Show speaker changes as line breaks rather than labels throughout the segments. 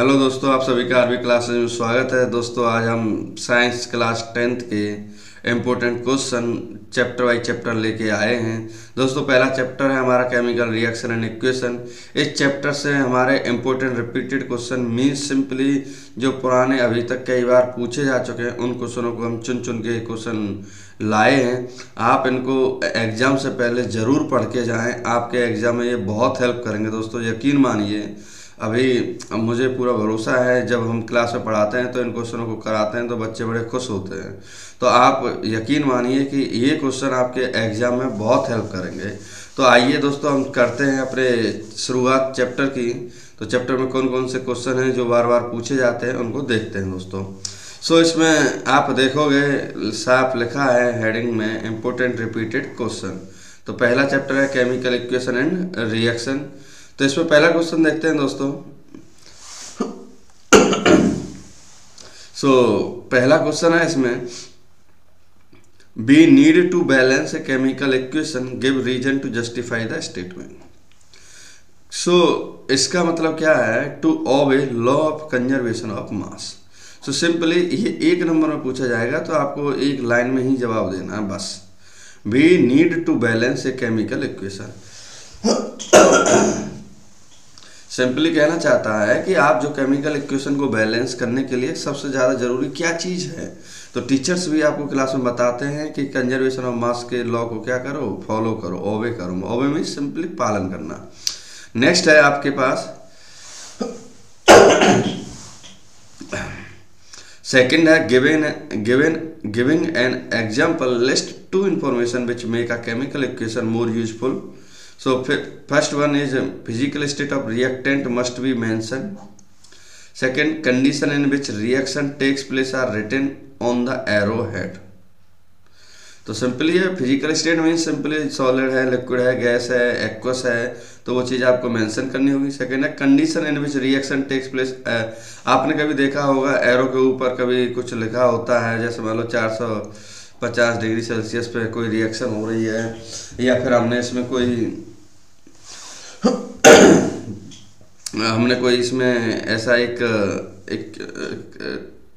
Hello दोस्तों, आप सभी का आरबी क्लासेज में स्वागत है। दोस्तों आज हम साइंस क्लास 10th के important question chapter wise chapter लेके आए हैं। दोस्तों पहला चैप्टर है हमारा केमिकल रिएक्शन एंड इक्वेशन। इस चैप्टर से हमारे important repeated question means simply जो पुराने अभी तक कई बार पूछे जा चुके हैं उन क्वेश्चनों को हम चुन चुन के क्वेश्चन लाए हैं। आप इनको एग्ज़ाम से पहले ज़रूर पढ़ के जाएँ, आपके एग्ज़ाम में ये बहुत हेल्प करेंगे। दोस्तों यकीन मानिए, अभी मुझे पूरा भरोसा है, जब हम क्लास में पढ़ाते हैं तो इन क्वेश्चनों को कराते हैं तो बच्चे बड़े खुश होते हैं। तो आप यकीन मानिए कि ये क्वेश्चन आपके एग्ज़ाम में बहुत हेल्प करेंगे। तो आइए दोस्तों हम करते हैं अपने शुरुआत चैप्टर की। तो चैप्टर में कौन कौन से क्वेश्चन हैं जो बार बार पूछे जाते हैं उनको देखते हैं दोस्तों। इसमें आप देखोगे साफ लिखा है हेडिंग में इम्पोर्टेंट रिपीटेड क्वेश्चन। तो पहला चैप्टर है केमिकल इक्वेशन एंड रिएक्शन। तो इसमें पहला क्वेश्चन देखते हैं दोस्तों। पहला क्वेश्चन है इसमें, we need to balance a chemical equation, give reason to justify the statement. इसका मतलब क्या है, to obey law of conservation of mass. Simply ये एक नंबर में पूछा जाएगा तो आपको एक लाइन में ही जवाब देना है बस। We need to balance a chemical equation simply कहना चाहता है कि आप जो केमिकल इक्वेशन को बैलेंस करने के लिए सबसे ज़्यादा ज़रूरी क्या चीज़ है। तो टीचर्स भी आपको क्लास में बताते हैं कि कंजर्वेशन ऑफ मास के लॉ को क्या करो, फॉलो करो, ओबे करो। ओबे में सिंपली पालन करना। नेक्स्ट है आपके पास सेकंड है giving an example list two information which make a chemical equation more useful. First one is physical state of reactant must be mentioned. Second, condition in which reaction takes place are written on the arrowhead. तो simply है physical state means simply solid है, liquid है, gas है, aqueous है, तो वो चीज़ आपको mention करनी होगी। सेकेंड है condition in which reaction takes place. आपने कभी देखा होगा एरो के ऊपर कभी कुछ लिखा होता है, जैसे मान लो 450 डिग्री सेल्सियस पे कोई रिएक्शन हो रही है, या फिर हमने कोई इसमें ऐसा एक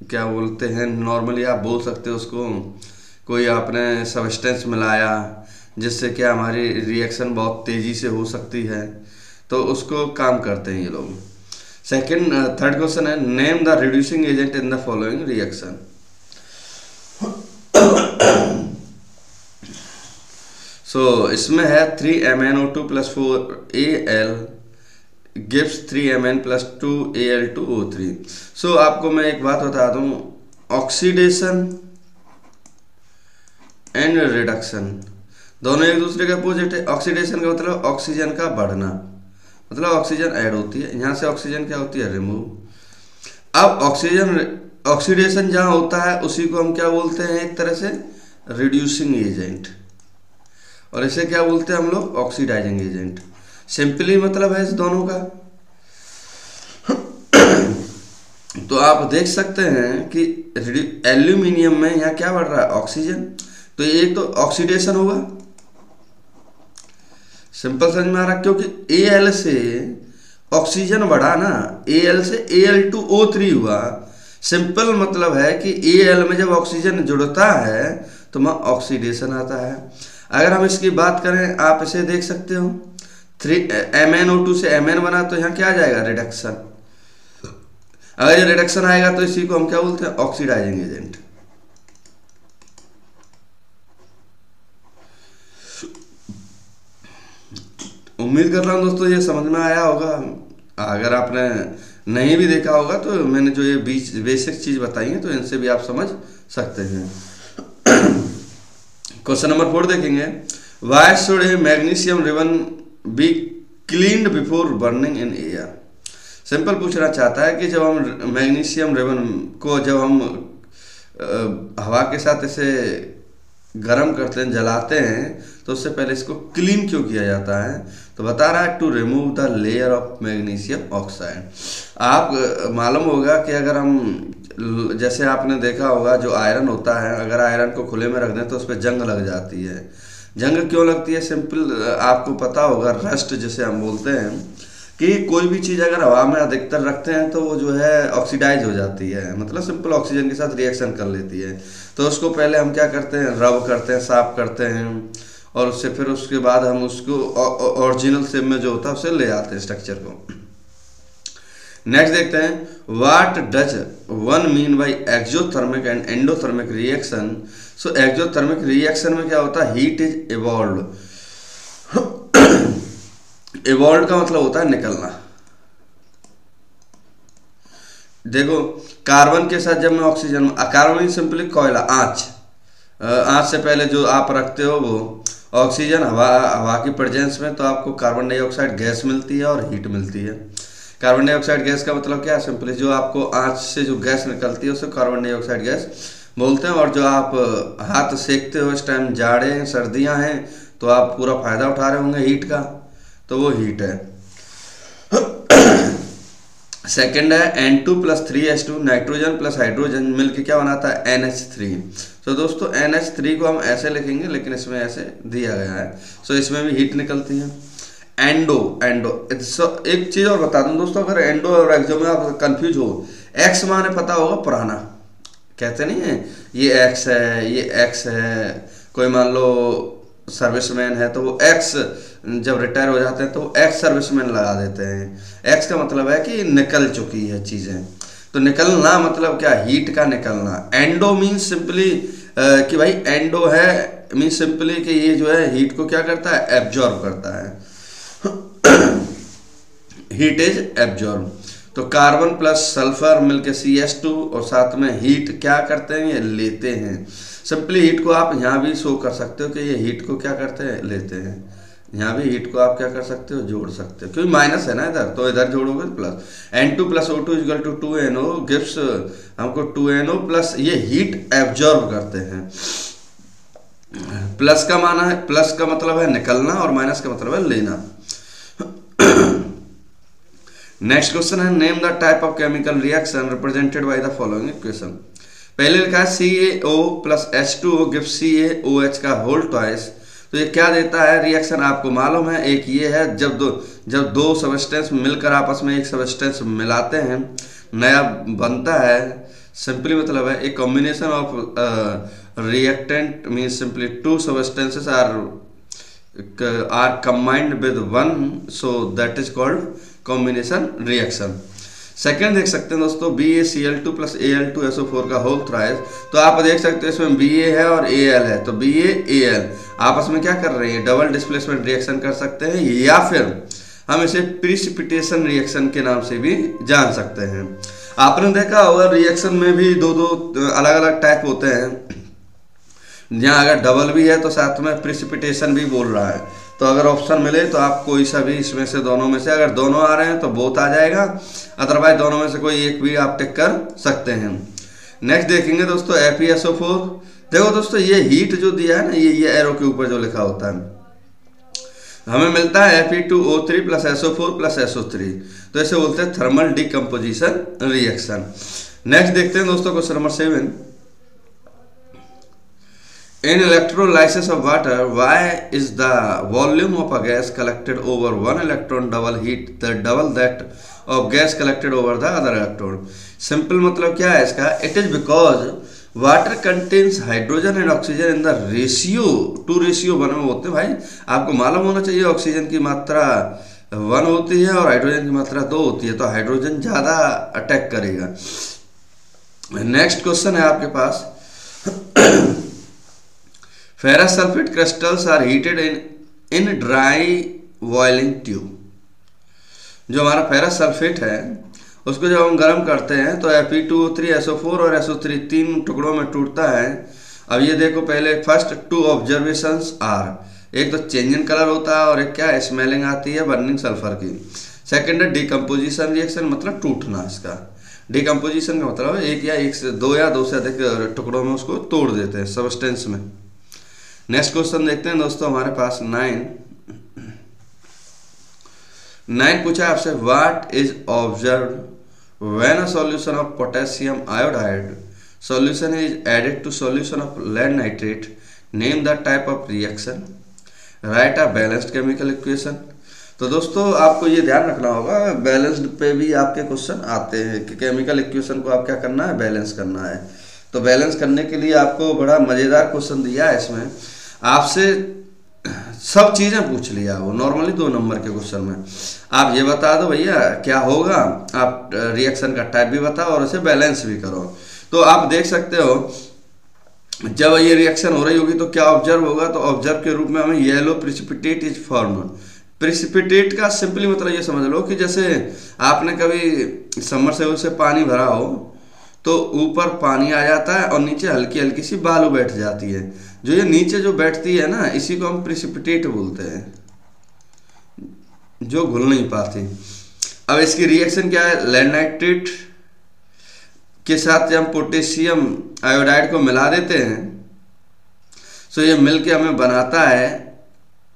क्या बोलते हैं, नॉर्मली आप बोल सकते हो उसको, कोई आपने सब्सटेंस मिलाया जिससे क्या हमारी रिएक्शन बहुत तेज़ी से हो सकती है, तो उसको काम करते हैं ये लोग। थर्ड क्वेश्चन है name the reducing agent in the following reaction. इसमें है 3MnO2 + 4Al gives 3Mn + 2Al2O3। आपको मैं एक बात बता दूं, ऑक्सीडेशन एंड रिडक्शन दोनों एक दूसरे के अपोजिट है। ऑक्सीडेशन का मतलब ऑक्सीजन का बढ़ना, मतलब ऑक्सीजन ऐड होती है, यहाँ से ऑक्सीजन क्या होती है, रिमूव। अब ऑक्सीडेशन जहाँ होता है उसी को हम क्या बोलते हैं, एक तरह से रिड्यूसिंग एजेंट, और इसे क्या बोलते हैं हम लोग, ऑक्सीडाइजिंग एजेंट। सिंपली मतलब है इस दोनों का। तो आप देख सकते हैं कि एल्यूमिनियम में यहाँ क्या बढ़ रहा है, ऑक्सीजन, तो एक तो ऑक्सीडेशन होगा, सिंपल समझ में आ रहा, क्योंकि Al से ऑक्सीजन बढ़ा ना, Al से Al2O3 हुआ। सिंपल मतलब है कि Al में जब ऑक्सीजन जुड़ता है तो वहाँ ऑक्सीडेशन आता है। अगर हम इसकी बात करें, आप इसे देख सकते हो, 3MnO2 से Mn बना तो यहाँ क्या आ जाएगा, रिडक्शन। अगर ये रिडक्शन आएगा तो इसी को हम क्या बोलते हैं, ऑक्सीडाइजिंग एजेंट। उम्मीद कर रहा हूँ दोस्तों ये समझ में आया होगा। अगर आपने नहीं भी देखा होगा तो मैंने जो ये बेसिक चीज़ बताई है तो इनसे भी आप समझ सकते हैं। क्वेश्चन नंबर 4 देखेंगे, why should magnesium ribbon be cleaned before burning in air. Simple पूछना चाहता है कि जब हम मैग्नीशियम रिबन को जब हम हवा के साथ इसे गर्म करते हैं, जलाते हैं, तो उससे पहले इसको क्लीन क्यों किया जाता है। तो बता रहा है to remove the layer of magnesium oxide. आप मालूम होगा कि अगर हम, जैसे आपने देखा होगा जो आयरन होता है, अगर आयरन को खुले में रख दें तो उस पर जंग लग जाती है। जंग क्यों लगती है, सिंपल आपको पता होगा, रस्ट जिसे हम बोलते हैं, कि कोई भी चीज़ अगर हवा में अधिकतर रखते हैं तो वो जो है ऑक्सीडाइज हो जाती है, मतलब सिंपल ऑक्सीजन के साथ रिएक्शन कर लेती है। तो उसको पहले हम क्या करते हैं, रब करते हैं, साफ करते हैं, और उससे फिर उसके बाद हम उसको ओरिजिनल शेप में जो होता है उसे ले आते हैं स्ट्रक्चर को। नेक्स्ट देखते हैं, what does one mean by exothermic and endothermic reaction. So exothermic reaction में क्या होता है, हीट इज इवॉल्व। इवॉल्व का मतलब होता है निकलना। देखो कार्बन के साथ जब मैं ऑक्सीजन, कार्बन सिंपली कोयला, आँच से पहले जो आप रखते हो वो ऑक्सीजन हवा की प्रेजेंस में, तो आपको कार्बन डाइऑक्साइड गैस मिलती है और हीट मिलती है। कार्बन डाइऑक्साइड गैस का मतलब क्या है, सिंपली जो आपको आँच से जो गैस निकलती है उसे कार्बन डाइऑक्साइड गैस बोलते हैं। और जो आप हाथ सेकते हो, इस टाइम जाड़े हैं, सर्दियाँ हैं, तो आप पूरा फायदा उठा रहे होंगे हीट का, तो वो हीट है। सेकेंड है N2 + 3H2, nitrogen plus hydrogen मिलकर क्या बनाता है, NH3। तो दोस्तों NH3 को हम ऐसे लिखेंगे, लेकिन इसमें ऐसे दिया गया है, सो इसमें भी हीट निकलती है। एंडो एक चीज़ और बता दूं दोस्तों, अगर एंडो और एक्सो में आप कंफ्यूज हो, एक्स माने पता होगा पुराना, कहते नहीं है ये एक्स है, ये एक्स है। कोई मान लो सर्विसमैन है तो वो एक्स, जब रिटायर हो जाते हैं तो वो एक्स सर्विसमैन लगा देते हैं। एक्स का मतलब है कि निकल चुकी है चीज़ें। तो निकलना मतलब क्या, हीट का निकलना। एंडो मीन्स सिंपली कि भाई एंडो है मीन्स सिंपली कि ये जो है हीट को क्या करता है, एब्जॉर्ब करता है। Heat is absorb. तो कार्बन प्लस सल्फर मिलके CH2 और साथ में हीट क्या करते हैं, ये लेते हैं। सिंपली हीट को आप यहाँ भी शो कर सकते हो कि ये हीट को क्या करते हैं, लेते हैं। यहाँ भी हीट को आप क्या कर सकते हो, जोड़ सकते हो, क्योंकि माइनस है ना इधर, तो इधर जोड़ोगे plus. N2 + O2 = 2NO gives हमको 2NO प्लस, ये हीट एब्जॉर्ब करते हैं। प्लस का माना है, प्लस का मतलब है निकलना और माइनस का मतलब है लेना। नेक्स्ट क्वेश्चन है, name the type of chemical reaction represented by the following equation. पहले लिखा है CaO + H2O गिव्स CaOH का होल ट्वाइस। तो ये क्या देता है रिएक्शन, आपको मालूम है, एक ये है जब दो सबस्टेंस मिलकर आपस में एक सबस्टेंस मिलाते हैं, नया बनता है। सिंपली मतलब है एक combination of reactant means simply two substances are combined with one, so that is called combination reaction. Second देख सकते हैं दोस्तों, BaCl2 + Al2SO4 का होल थ्राइस। तो आप देख सकते हैं इसमें Ba है और Al है, तो BaAl आपस में क्या कर रहे हैं, डबल डिस्प्लेसमेंट रिएक्शन कर सकते हैं, या फिर हम इसे प्रिसिपिटेशन रिएक्शन के नाम से भी जान सकते हैं। आपने देखा होगा रिएक्शन में भी दो अलग अलग टाइप होते हैं। यहाँ अगर डबल भी है तो साथ में प्रिसिपिटेशन भी बोल रहा है। तो अगर ऑप्शन मिले तो आप कोई सा भी इसमें से, दोनों में से, अगर दोनों आ रहे हैं तो बोथ आ जाएगा, अदरवाइज दोनों में से कोई एक भी आप टिक कर सकते हैं। नेक्स्ट देखेंगे दोस्तों FeSO4। देखो दोस्तों ये हीट जो दिया है ना, ये एरो के ऊपर जो लिखा होता है, हमें मिलता है Fe2O3 + SO4 + SO3। तो इसे बोलते हैं थर्मल डिकम्पोजिशन रिएक्शन। नेक्स्ट देखते हैं दोस्तों question number 7। In electrolysis of water, why is the volume of a gas collected over one electron double heat the double that of gas collected over the other electron? Simple मतलब क्या है इसका? It is because water contains hydrogen and oxygen in the ratio 2:1 में होते हैं। भाई आपको मालूम होना चाहिए ऑक्सीजन की मात्रा 1 होती है और हाइड्रोजन की मात्रा 2 होती है, तो हाइड्रोजन ज़्यादा अटैक करेगा। नेक्स्ट क्वेश्चन है आपके पास, ferrous sulphate crystals are heated in dry boiling tube. जो हमारा फेरस सल्फेट है उसको जब हम गर्म करते हैं तो Fe2O3 SO4 और SO3 तीन टुकड़ों में टूटता है। अब ये देखो, पहले फर्स्ट 2 ऑब्जर्वेशंस आर, एक तो चेंज इन कलर होता है और एक क्या स्मेलिंग आती है बर्निंग सल्फर की। सेकेंड है डिकम्पोजिशन रिएक्शन, मतलब टूटना। इसका डिकम्पोजिशन का मतलब है एक या एक से दो या दो से अधिक टुकड़ों में उसको तोड़ देते हैं सबस्टेंस में। नेक्स्ट क्वेश्चन देखते हैं दोस्तों हमारे पास 9 पूछा आपसे, what is observed when a solution of potassium iodide solution is added to solution of lead nitrate, name the type of reaction, write a balanced chemical equation. तो दोस्तों आपको ये ध्यान रखना होगा, बैलेंस्ड पे भी आपके क्वेश्चन आते हैं कि केमिकल इक्वेशन को आप क्या करना है, बैलेंस करना है। तो बैलेंस करने के लिए आपको बड़ा मज़ेदार क्वेश्चन दिया है। इसमें आपसे सब चीज़ें पूछ लिया वो, नॉर्मली 2 नंबर के क्वेश्चन में आप ये बता दो भैया क्या होगा, आप रिएक्शन का टाइप भी बताओ और उसे बैलेंस भी करो। तो आप देख सकते हो जब ये रिएक्शन हो रही होगी तो क्या ऑब्जर्व होगा, तो ऑब्जर्व के रूप में हमें yellow precipitate is form. Precipitate का सिंपली मतलब ये समझ लो कि जैसे आपने कभी समरसेबल से पानी भरा हो तो ऊपर पानी आ जाता है और नीचे हल्की हल्की सी बालू बैठ जाती है। जो ये नीचे जो बैठती है ना, इसी को हम प्रिसिपिटेट बोलते हैं, जो घुल नहीं पाती। अब इसकी रिएक्शन क्या है, लेड नाइट्रेट के साथ जब हम पोटेशियम आयोडाइड को मिला देते हैं तो ये मिलके हमें बनाता है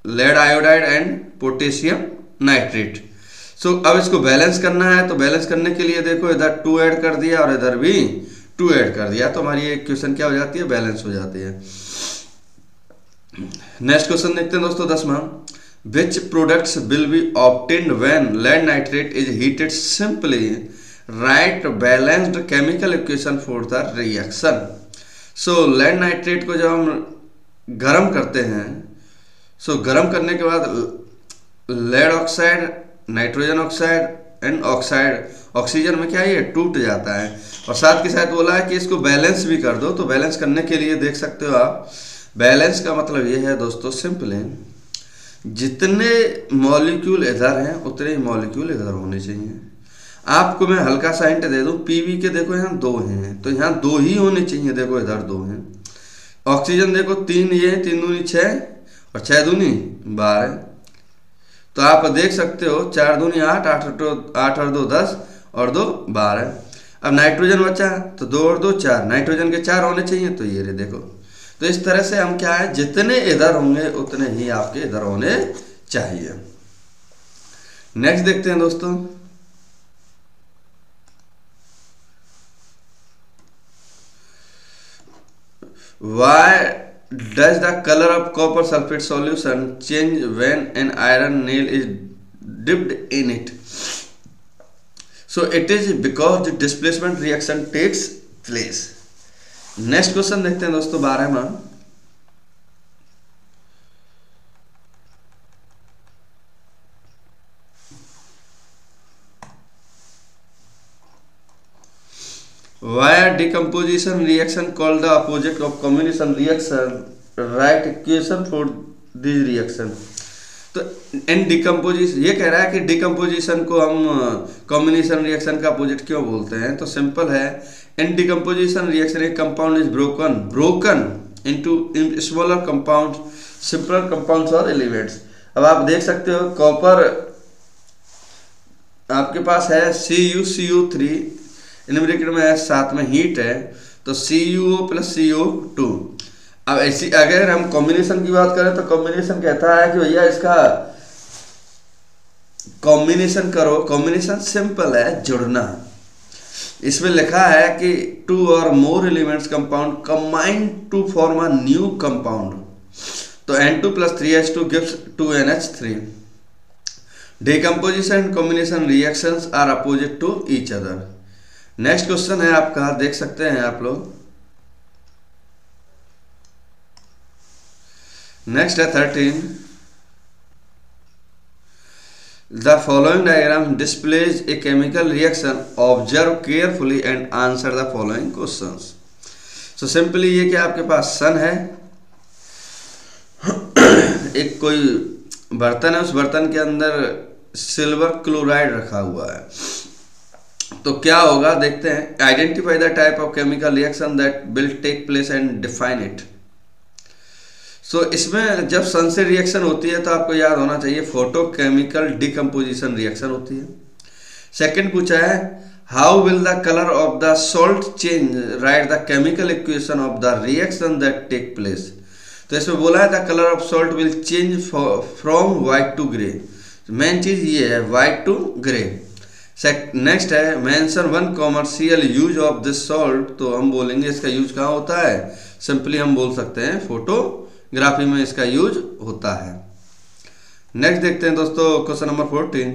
lead iodide and potassium nitrate. So अब इसको बैलेंस करना है, तो बैलेंस करने के लिए देखो इधर 2 ऐड कर दिया और इधर भी 2 ऐड कर दिया, तो हमारी इक्वेशन क्या हो जाती है, बैलेंस हो जाती है। नेक्स्ट क्वेश्चन देखते हैं दोस्तों 10वां। Which products will be obtained when lead nitrate is heated, simply write balanced chemical equation for the reaction. So lead nitrate को जब हम गर्म करते हैं, सो गर्म करने के बाद lead oxide, nitrogen oxide and oxide, oxygen में क्या है ये टूट जाता है। और साथ के साथ बोला है कि इसको बैलेंस भी कर दो। तो बैलेंस करने के लिए देख सकते हो आप, बैलेंस का मतलब ये है दोस्तों सिंपल है, जितने मॉलिक्यूल इधर हैं उतने ही मॉलिक्यूल इधर होने चाहिए। आपको मैं हल्का सा हिंट दे दूं, पीवी के देखो यहाँ 2 हैं तो यहाँ 2 ही होने चाहिए, देखो इधर 2 हैं। ऑक्सीजन देखो 3, ये 3 दूनी 6 और 6 दूनी 12। तो आप देख सकते हो 4 दूनी 8, 8 और 2 10 और 2 12। अब नाइट्रोजन बचा तो 2 और 2 4, नाइट्रोजन के 4 होने चाहिए, तो ये रे देखो। तो इस तरह से हम क्या है, जितने इधर होंगे उतने ही आपके इधर होने चाहिए। नेक्स्ट देखते हैं दोस्तों, why does the color of copper sulfate solution change when an iron nail is dipped in it? So it is because the displacement reaction takes place. Next question देखते हैं दोस्तों 12वां। Why are decomposition reaction called the opposite of combination reaction? Right equation for this reaction. तो इन decomposition, ये कह रहा है कि decomposition को हम कॉम्बिनेशन रिएक्शन का अपोजिट क्यों बोलते हैं। तो सिंपल है, इन डिकम्पोजिशन रिएक्शन एक compound is broken into smaller compound, simpler compounds और एलिमेंट्स। अब आप देख सकते हो कॉपर आपके पास है CuCO3, इन ब्रैकेट में है, साथ में हीट है, तो CuO + CO2। अब ऐसी अगर हम कॉम्बिनेशन की बात करें तो कॉम्बिनेशन कहता है कि भैया इसका कॉम्बिनेशन करो। कॉम्बिनेशन सिंपल है, जुड़ना। इसमें लिखा है कि 2 or more elements compound combine to form a new compound, तो N2 + 3H2 gives 2NH3। Decomposition and combination reactions are opposite to each other। Next question है आपका, देख सकते हैं आप लोग। नेक्स्ट है 13। The following diagram displays a chemical reaction, observe carefully and answer the following questions. So simply ये क्या आपके पास सन है, एक कोई बर्तन है, उस बर्तन के अंदर सिल्वर क्लोराइड रखा हुआ है। तो क्या होगा देखते हैं, identify the type of chemical reaction that will take place and define it. So इसमें जब सन से रिएक्शन होती है तो आपको याद होना चाहिए फोटोकेमिकल डिकम्पोजिशन रिएक्शन होती है। सेकंड पूछा है how will the colour of the salt change, write the chemical equation of the reaction that take place. तो इसमें बोला है the colour of salt will change from white to grey. Main चीज ये है, वाइट टू ग्रे। नेक्स्ट है mention 1 commercial use of this salt. तो हम बोलेंगे इसका यूज कहाँ होता है, सिंपली हम बोल सकते हैं फोटोग्राफी में इसका यूज होता है। नेक्स्ट देखते हैं दोस्तों question number 14।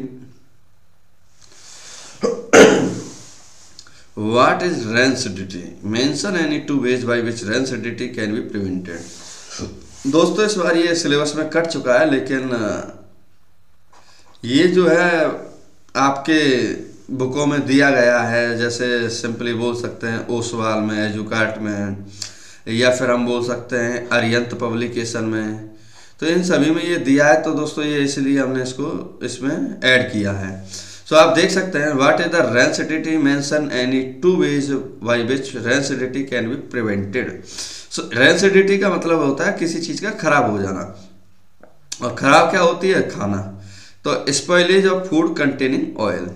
What is rancidity? Mention any two ways by which rancidity can be prevented. दोस्तों इस बार ये सिलेबस में कट चुका है, लेकिन ये जो है आपके बुकों में दिया गया है। जैसे सिंपली बोल सकते हैं ओसवाल में, एजुकार्ट में, या फिर हम बोल सकते हैं अरियंत पब्लिकेशन में, तो इन सभी में ये दिया है। तो दोस्तों ये इसलिए हमने इसको इसमें ऐड किया है। सो आप देख सकते हैं what is the rancidity, mention any two ways by which rancidity can be prevented. So rancidity का मतलब होता है किसी चीज़ का खराब हो जाना, और खराब क्या होती है? खाना। तो spoilage of food containing oil.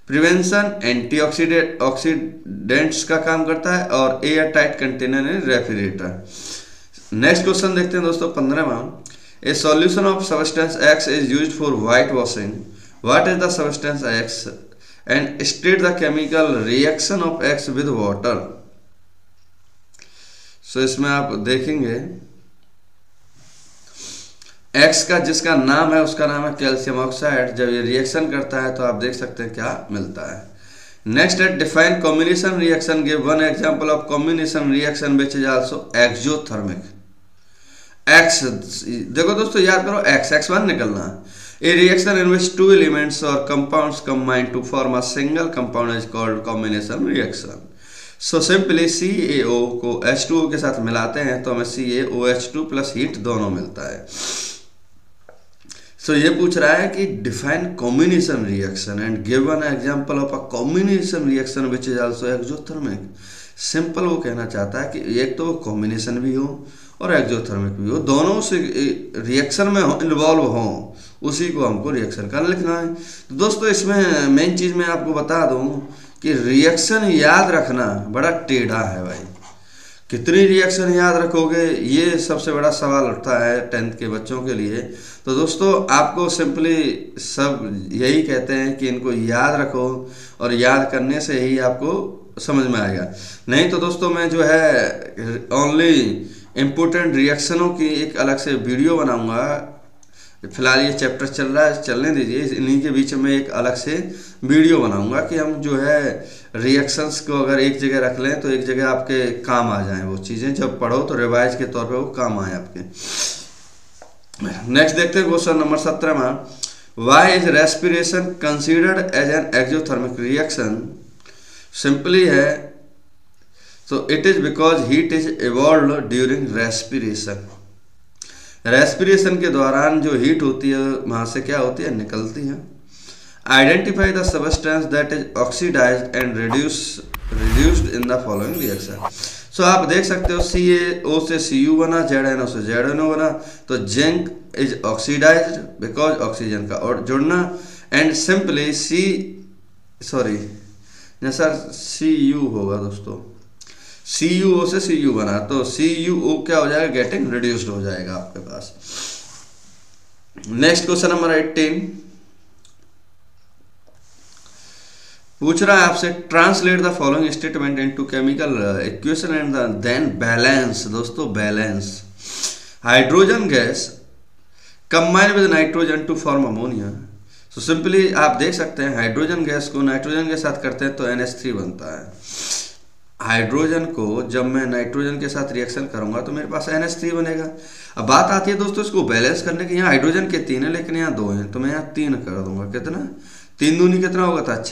Prevention antioxidant oxidants का काम करता है, और air tight container in refrigerator. Next question देखते हैं दोस्तों 15वां। A solution of substance X is used for white washing. What is the substance X and state the chemical reaction of X with water. So इसमें आप देखेंगे x का जिसका नाम है उसका नाम है कैल्शियम ऑक्साइड। जब ये रिएक्शन करता है तो आप देख सकते हैं क्या मिलता है। नेक्स्ट है define combination reaction, give one example of combination reaction which is also exothermic. X देखो दोस्तों याद करो, एक्स वन निकलना। A reaction in which two elements और compounds combine to form a single compound is called combination reaction. So simply CaO को H2O के साथ मिलाते हैं तो हमें CaOH2 प्लस हीट दोनों मिलता है। सो ये पूछ रहा है कि define combination reaction and give an example of a combination reaction which is also exothermic. Simple वो कहना चाहता है कि एक तो कॉम्बिनेशन भी हो और एक्सोथर्मिक भी हो, दोनों से रिएक्शन में इन्वॉल्व हों, उसी को हमको रिएक्शन का लिखना है। तो दोस्तों इसमें मेन चीज़ मैं आपको बता दूं कि रिएक्शन याद रखना बड़ा टेढ़ा है भाई। कितनी रिएक्शन याद रखोगे, ये सबसे बड़ा सवाल उठता है 10th के बच्चों के लिए। तो दोस्तों आपको सिंपली सब यही कहते हैं कि इनको याद रखो, और याद करने से ही आपको समझ में आएगा। नहीं तो दोस्तों मैं जो है ओनली इम्पोर्टेंट रिएक्शनों की एक अलग से वीडियो बनाऊंगा। फिलहाल ये चैप्टर चल रहा है, चलने दीजिए, इन्हीं के बीच में एक अलग से वीडियो बनाऊंगा कि हम जो है रिएक्शंस को अगर एक जगह रख लें तो एक जगह आपके काम आ जाएं वो चीज़ें, जब पढ़ो तो रिवाइज के तौर पे वो काम आए आपके। नेक्स्ट देखते हैं क्वेश्चन नंबर 17 में। Why is respiration considered as an exothermic reaction. Simply है तो it is because heat is evolve during respiration. Respiration के दौरान जो हीट होती है वहाँ से क्या होती है, निकलती है। Identify the substance that is oxidised and reduced in the following reaction. So आप देख सकते हो CaO से Cu बना, ZnO से ZnO बना, तो zinc is oxidised because oxygen का और जुड़ना, एंड सिंपली जैसा Cu होगा दोस्तों, CuO से Cu बना तो CuO क्या हो जाएगा, गेटिंग रिड्यूस्ड हो जाएगा आपके पास। नेक्स्ट क्वेश्चन नंबर 18 पूछ रहा है आपसे, translate the following statement into chemical equation and then balance. दोस्तों balance, hydrogen gas combine with nitrogen to form ammonia. So simply आप देख सकते हैं हाइड्रोजन गैस को नाइट्रोजन के साथ करते हैं तो NH3 बनता है। हाइड्रोजन को जब मैं नाइट्रोजन के साथ रिएक्शन करूंगा तो मेरे पास NH3 बनेगा। अब बात आती है दोस्तों इसको बैलेंस करने की। यहाँ हाइड्रोजन के 3 है लेकिन यहाँ 2 हैं, तो मैं यहाँ 3 कर दूंगा। कितना, 3 दूनी कितना होगा था,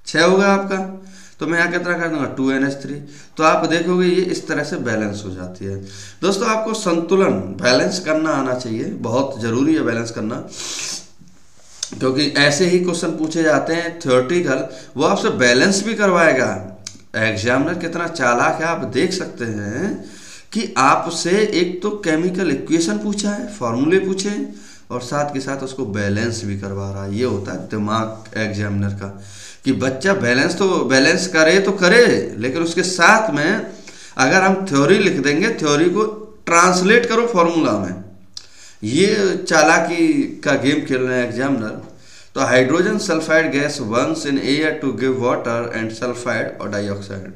6 होगा आपका, तो मैं यहाँ कितना कर दूंगा 2NH3। तो आप देखोगे ये इस तरह से बैलेंस हो जाती है। दोस्तों आपको संतुलन बैलेंस करना आना चाहिए, बहुत जरूरी है बैलेंस करना, क्योंकि ऐसे ही क्वेश्चन पूछे जाते हैं थ्योरेटिकल, वो आपसे बैलेंस भी करवाएगा। एग्जामिनर कितना चालाक है आप देख सकते हैं कि आपसे एक तो केमिकल इक्वेशन पूछा है, फॉर्मूले पूछे, और साथ के साथ उसको बैलेंस भी करवा रहा है। ये होता है दिमाग एग्जामिनर का कि बच्चा बैलेंस करे तो करे, लेकिन उसके साथ में अगर हम थ्योरी लिख देंगे, थ्योरी को ट्रांसलेट करो फॉर्मूला में। ये चालाकी का गेम खेल रहे हैं एग्जामिनर। तो hydrogen sulphide gas burns in air to give water and sulphide और dioxide.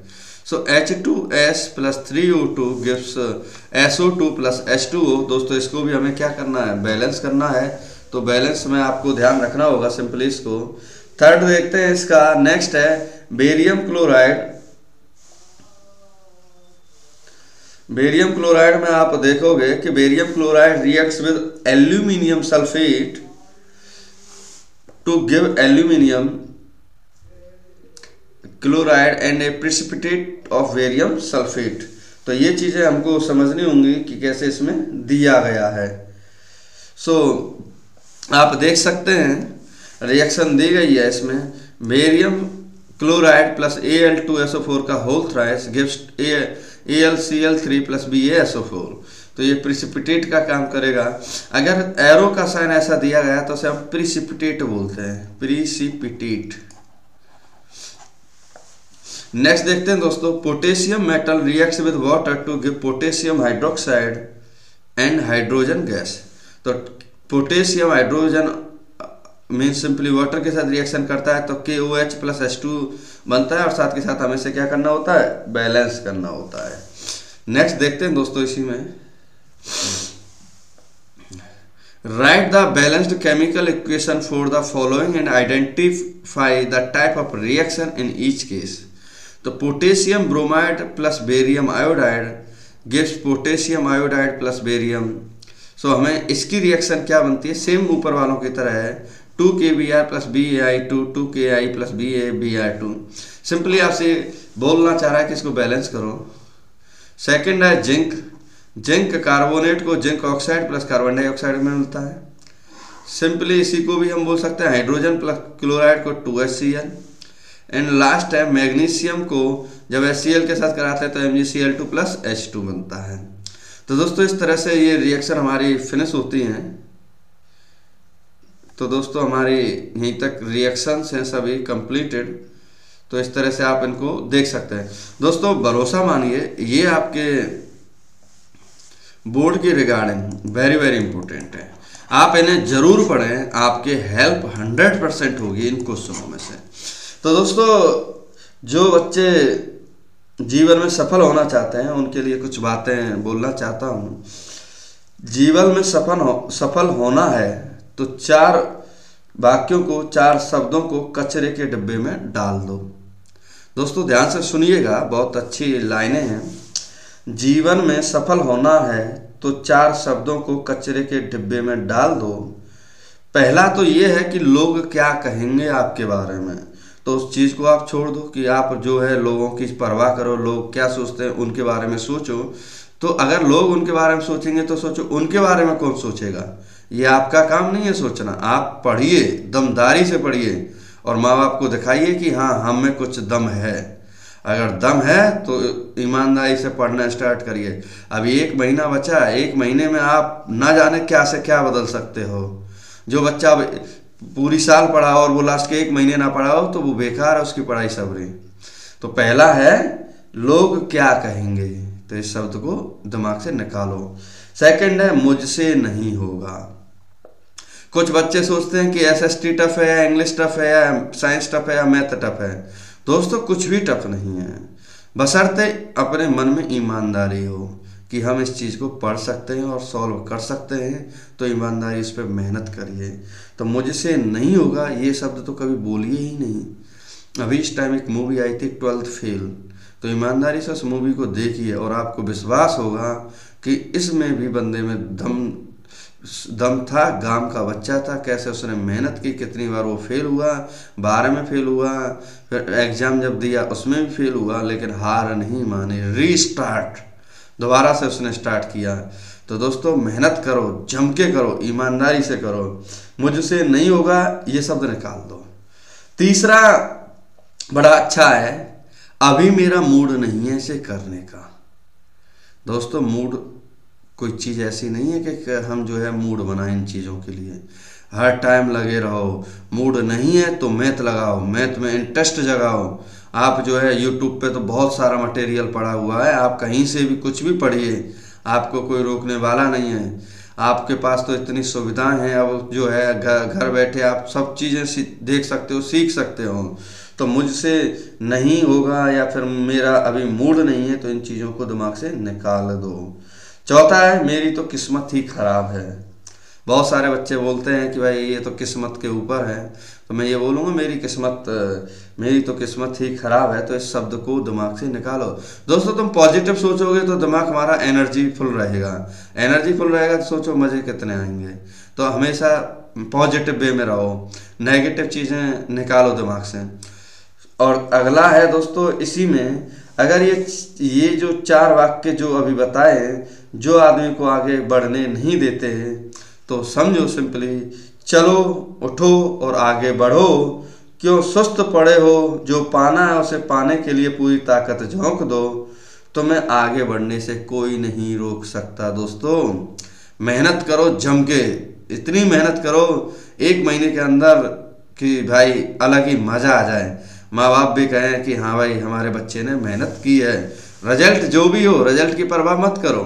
So H2S plus 3O2 gives SO2 plus H2O। दोस्तों इसको भी हमें क्या करना है, बैलेंस करना है। तो बैलेंस में आपको ध्यान रखना होगा सिंपली इसको। थर्ड देखते हैं इसका, नेक्स्ट है बेरियम क्लोराइड। बेरियम क्लोराइड में आप देखोगे कि barium chloride reacts with aluminium sulphate to give aluminium chloride and a precipitate of barium sulphate. तो ये चीजें हमको समझनी होंगी कि कैसे इसमें दिया गया है। सो आप देख सकते हैं रिएक्शन दी गई है इसमें, बेरियम क्लोराइड प्लस Al2SO4 का whole thrice gives AlCl3 plus BaSO4। तो ये प्रिसिपिटेट का काम करेगा। अगर एरो का साइन ऐसा दिया गया तो उसे हम प्रिसिपिटेट बोलते हैं, प्रिसिपिटेट। नेक्स्ट देखते हैं दोस्तों, potassium metal reacts with water to give potassium hydroxide and hydrogen gas. तो potassium hydrogen mean simply water के साथ रिएक्शन करता है तो KOH प्लस H2 बनता है, और साथ के साथ हमें से क्या करना होता है, बैलेंस करना होता है। नेक्स्ट देखते हैं दोस्तों इसी में, write the balanced chemical equation for the following and identify the type of reaction in each case. तो potassium bromide plus barium iodide gives potassium iodide plus barium. So हमें इसकी रिएक्शन क्या बनती है, सेम ऊपर वालों की तरह है, 2KBr plus BaI2 2Ki plus BaBr2। Simply आपसे बोलना चाह रहा है कि इसको बैलेंस करो। सेकंड है जिंक, जिंक कार्बोनेट को zinc oxide plus carbon dioxide में मिलता है। सिंपली इसी को भी हम बोल सकते हैं हाइड्रोजन प्लस क्लोराइड को 2HCl। एंड लास्ट है मैग्नीशियम को जब HCl के साथ कराते हैं तो MgCl2 प्लस H2 बनता है। तो दोस्तों इस तरह से ये रिएक्शन हमारी फिनिश होती हैं। तो दोस्तों हमारी यहीं तक रिएक्शंस हैं सभी कंप्लीटेड। तो इस तरह से आप इनको देख सकते हैं। दोस्तों भरोसा मानिए ये आपके बोर्ड के रिगार्डिंग वेरी वेरी इंपॉर्टेंट है, आप इन्हें जरूर पढ़ें, आपके हेल्प 100% होगी इन क्वेश्चनों में से। तो दोस्तों जो बच्चे जीवन में सफल होना चाहते हैं उनके लिए कुछ बातें बोलना चाहता हूँ। जीवन में सफल होना है तो 4 वाक्यों को, 4 शब्दों को कचरे के डिब्बे में डाल दो। दोस्तों ध्यान से सुनिएगा, बहुत अच्छी लाइनें हैं। जीवन में सफल होना है तो 4 शब्दों को कचरे के डिब्बे में डाल दो। पहला तो ये है कि लोग क्या कहेंगे आपके बारे में, तो उस चीज़ को आप छोड़ दो कि आप जो है लोगों की परवाह करो, लोग क्या सोचते हैं उनके बारे में सोचो। तो अगर लोग उनके बारे में सोचेंगे तो सोचो, उनके बारे में कौन सोचेगा, ये आपका काम नहीं है सोचना। आप पढ़िए, दमदारी से पढ़िए और माँ बाप को दिखाइए कि हाँ हम में कुछ दम है। अगर दम है तो ईमानदारी से पढ़ना स्टार्ट करिए। अभी 1 महीना बचा है, 1 महीने में आप ना जाने क्या से क्या बदल सकते हो। जो बच्चा पूरी साल पढ़ा हो और वो लास्ट के 1 महीने ना पढ़ा हो तो वो बेकार है, उसकी पढ़ाई सबरी। तो पहला है लोग क्या कहेंगे, तो इस शब्द को दिमाग से निकालो। सेकंड है मुझसे नहीं होगा। कुछ बच्चे सोचते हैं कि SST टफ है या इंग्लिश टफ है या साइंस टफ है या मैथ टफ है। दोस्तों कुछ भी टफ नहीं है, बशर्ते अपने मन में ईमानदारी हो कि हम इस चीज़ को पढ़ सकते हैं और सॉल्व कर सकते हैं, तो ईमानदारी इस पर मेहनत करिए। तो मुझसे नहीं होगा ये शब्द तो कभी बोलिए ही नहीं। अभी इस टाइम एक मूवी आई थी 12th फेल, तो ईमानदारी से उस मूवी को देखिए और आपको विश्वास होगा कि इसमें भी बंदे में दम था, गांव का बच्चा था, कैसे उसने मेहनत की, कितनी बार वो फेल हुआ, 12 में फेल हुआ, फिर एग्ज़ाम जब दिया उसमें भी फेल हुआ, लेकिन हार नहीं माने, रीस्टार्ट, दोबारा से उसने स्टार्ट किया। तो दोस्तों मेहनत करो, जम के करो, ईमानदारी से करो। मुझसे नहीं होगा ये शब्द निकाल दो। तीसरा बड़ा अच्छा है, अभी मेरा मूड नहीं है इसे करने का। दोस्तों मूड कोई चीज़ ऐसी नहीं है कि हम जो है मूड बनाएं इन चीज़ों के लिए, हर टाइम लगे रहो। मूड नहीं है तो मैथ लगाओ, मैथ में इंटरेस्ट जगाओ। आप जो है यूट्यूब पे तो बहुत सारा मटेरियल पड़ा हुआ है, आप कहीं से भी कुछ भी पढ़िए, आपको कोई रोकने वाला नहीं है। आपके पास तो इतनी सुविधाएं हैं, अब जो है घर बैठे आप सब चीज़ें देख सकते हो, सीख सकते हो। तो मुझसे नहीं होगा या फिर मेरा अभी मूड नहीं है, तो इन चीज़ों को दिमाग से निकाल दो। चौथा है मेरी तो किस्मत ही खराब है। बहुत सारे बच्चे बोलते हैं कि भाई ये तो किस्मत के ऊपर है, तो मैं ये बोलूँगा मेरी तो किस्मत ही खराब है। तो इस शब्द को दिमाग से निकालो। दोस्तों तुम पॉजिटिव सोचोगे तो दिमाग हमारा एनर्जीफुल रहेगा, एनर्जीफुल रहेगा तो सोचो मज़े कितने आएंगे। तो हमेशा पॉजिटिव वे में रहो, नेगेटिव चीज़ें निकालो दिमाग से। और अगला है दोस्तों इसी में, अगर ये जो 4 वाक्य जो अभी बताए जो आदमी को आगे बढ़ने नहीं देते हैं, तो समझो सिंपली, चलो उठो और आगे बढ़ो, क्यों सुस्त पड़े हो, जो पाना है उसे पाने के लिए पूरी ताकत झोंक दो, तुम्हें आगे बढ़ने से कोई नहीं रोक सकता। दोस्तों मेहनत करो जम के, इतनी मेहनत करो 1 महीने के अंदर कि भाई अलग ही मज़ा आ जाए, माँ बाप भी कहें कि हाँ भाई हमारे बच्चे ने मेहनत की है। रिजल्ट जो भी हो, रिजल्ट की परवाह मत करो,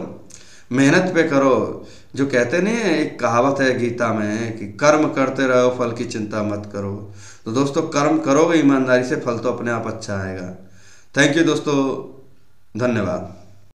मेहनत पे करो। जो कहते नहीं है, एक कहावत है गीता में कि कर्म करते रहो फल की चिंता मत करो। तो दोस्तों कर्म करोगे ईमानदारी से, फल तो अपने आप अच्छा आएगा। थैंक यू दोस्तों, धन्यवाद।